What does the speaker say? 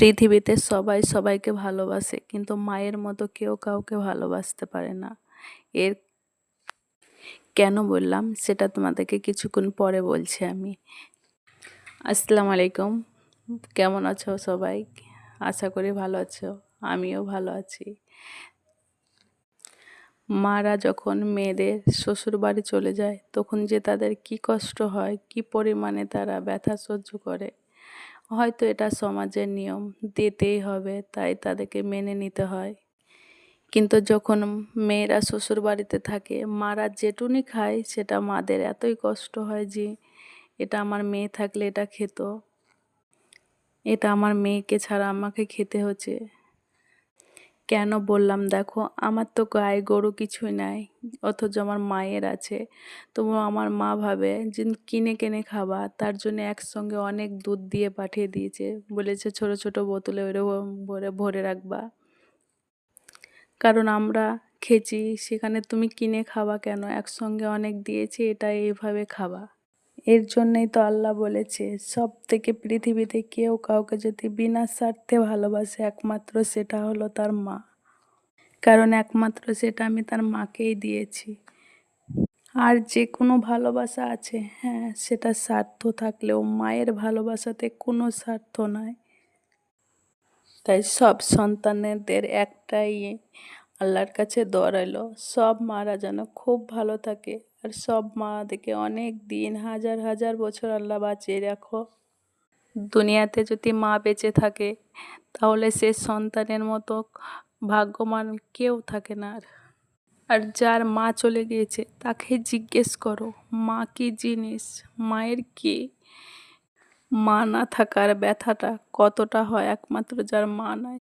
পৃথিবীতে সবাই সবাইকে ভালোবাসে, কিন্তু মায়ের মতো কেউ কাউকে ভালোবাসতে পারে না। এর কেন বললাম সেটা তোমাদেরকে কিছুক্ষণ পরে বলছি আমি। আসসালামু আলাইকুম। কেমন আছো সবাই? আশা করি ভালো আছো। আমিও ভালো আছি। মারা যখন মেয়েদের শ্বশুর বাড়ি চলে যায় তখন যে তাদের কি কষ্ট হয়, কি পরিমাণে তারা ব্যথা সহ্য করে। হয়তো এটা সমাজের নিয়ম, দিতেই হবে, তাই তাদেরকে মেনে নিতে হয়। কিন্তু যখন মেয়েরা শ্বশুর বাড়িতে থাকে, মারা যেটুনি খায় সেটা মাদের এতই কষ্ট হয় যে এটা আমার মেয়ে থাকলে এটা খেত, এটা আমার মেয়েকে ছাড়া আমাকে খেতে হচ্ছে। কেন বললাম দেখো, আমার তো গায়ে গরু কিছুই নাই, অথচ আমার মায়ের আছে। তবু আমার মা ভাবে যে কিনে কিনে খাবা, তার জন্য একসঙ্গে অনেক দুধ দিয়ে পাঠিয়ে দিয়েছে, বলেছে ছোট ছোট বোতলে ওইরকম ভরে ভরে রাখবা, কারণ আমরা খেয়েছি, সেখানে তুমি কিনে খাবা কেন? একসঙ্গে অনেক দিয়েছি, এটা এইভাবে খাবা। এর জন্যই তো আল্লাহ বলেছে, সব থেকে পৃথিবীতে কেউ কাউকে যদি বিনা স্বার্থে ভালোবাসে, একমাত্র সেটা হলো তার মা। কারণ একমাত্র সেটা আমি তার মাকেই দিয়েছি। আর যে কোনো ভালোবাসা আছে, হ্যাঁ, সেটা স্বার্থ থাকলেও মায়ের ভালোবাসাতে কোনো স্বার্থ নাই। তাই সব সন্তানদের একটাই আল্লাহর কাছে দোয়া রইল, সব মারা যেন খুব ভালো থাকে, আর সব মাদেরকে অনেক দিন, হাজার হাজার বছর আল্লাহ বাঁচিয়ে রাখো। দুনিয়াতে যদি মা বেঁচে থাকে তাহলে সে সন্তানের মতো ভাগ্যবান কেউ থাকে না। আর যার মা চলে গিয়েছে তাকে জিজ্ঞেস করো মা কি জিনিস, মায়ের কি, মা না থাকার ব্যথাটা কতটা হয় একমাত্র যার মা নাই